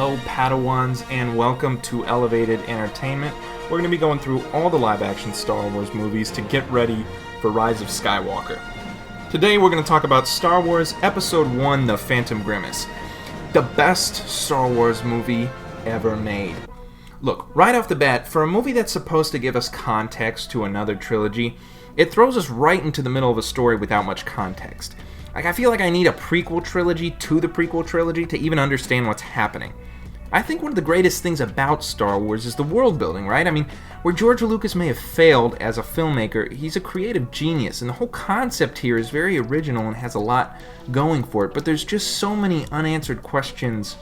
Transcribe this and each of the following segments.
Hello, Padawans, and welcome to Elevated Entertainment. We're going to be going through all the live-action Star Wars movies to get ready for Rise of Skywalker. Today we're going to talk about Star Wars Episode 1, The Phantom Grimace. The best Star Wars movie ever made. Look, right off the bat, for a movie that's supposed to give us context to another trilogy, it throws us right into the middle of a story without much context. I feel like I need a prequel trilogy to the prequel trilogy to even understand what's happening. I think one of the greatest things about Star Wars is the world building, right? I mean, where George Lucas may have failed as a filmmaker, he's a creative genius, and the whole concept here is very original and has a lot going for it, but there's just so many unanswered questions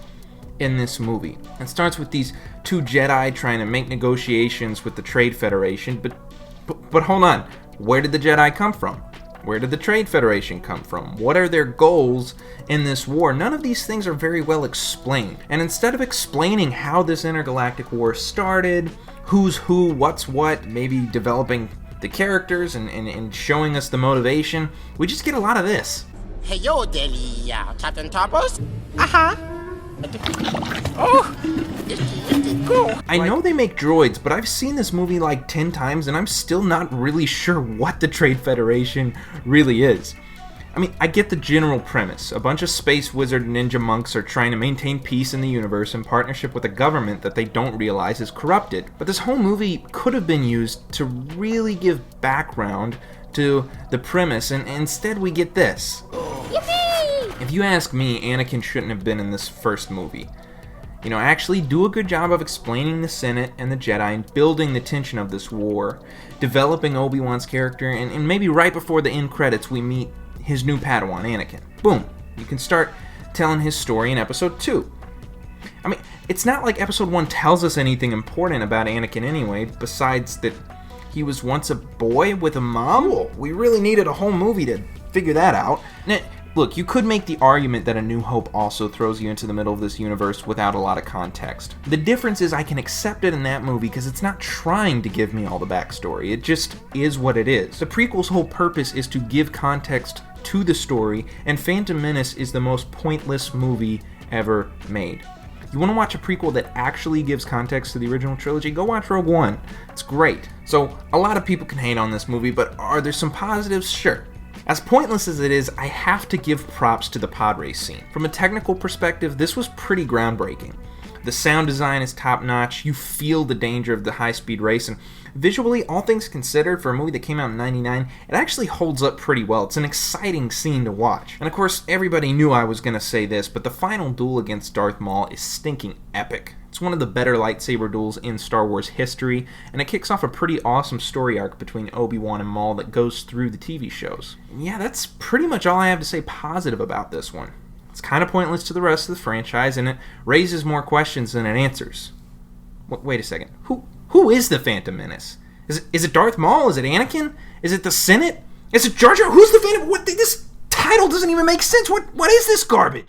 in this movie. It starts with these two Jedi trying to make negotiations with the Trade Federation, but hold on, where did the Jedi come from? Where did the Trade Federation come from? What are their goals in this war? None of these things are very well explained. And instead of explaining how this intergalactic war started, who's who, what's what, maybe developing the characters and showing us the motivation, we just get a lot of this. Hey, yo, Deli, Captain Topos? Oh, cool. I know they make droids, but I've seen this movie like 10 times and I'm still not really sure what the Trade Federation really is. I mean, I get the general premise. A bunch of space wizard ninja monks are trying to maintain peace in the universe in partnership with a government that they don't realize is corrupted. But this whole movie could have been used to really give background to the premise, and instead we get this. Yippee! If you ask me, Anakin shouldn't have been in this first movie. You know, actually do a good job of explaining the Senate and the Jedi and building the tension of this war, developing Obi-Wan's character, and maybe right before the end credits we meet his new Padawan, Anakin. Boom! You can start telling his story in Episode 2. I mean, it's not like Episode 1 tells us anything important about Anakin anyway, besides that he was once a boy with a mom. Well, we really needed a whole movie to figure that out. Now, look, you could make the argument that A New Hope also throws you into the middle of this universe without a lot of context. The difference is I can accept it in that movie because it's not trying to give me all the backstory. It just is what it is. The prequel's whole purpose is to give context to the story, and Phantom Menace is the most pointless movie ever made. You want to watch a prequel that actually gives context to the original trilogy? Go watch Rogue One. It's great. So, a lot of people can hate on this movie, but are there some positives? Sure. As pointless as it is, I have to give props to the pod race scene. From a technical perspective, this was pretty groundbreaking. The sound design is top-notch, you feel the danger of the high-speed race, and visually, all things considered, for a movie that came out in '99, it actually holds up pretty well. It's an exciting scene to watch. And of course, everybody knew I was going to say this, but the final duel against Darth Maul is stinking epic. It's one of the better lightsaber duels in Star Wars history, and it kicks off a pretty awesome story arc between Obi-Wan and Maul that goes through the TV shows. And yeah, that's pretty much all I have to say positive about this one. It's kind of pointless to the rest of the franchise, and it raises more questions than it answers. Wait a second. Who is the Phantom Menace? Is it Darth Maul? Is it Anakin? Is it the Senate? Is it Jar Jar? Who's the Phantom? This title doesn't even make sense. What is this garbage?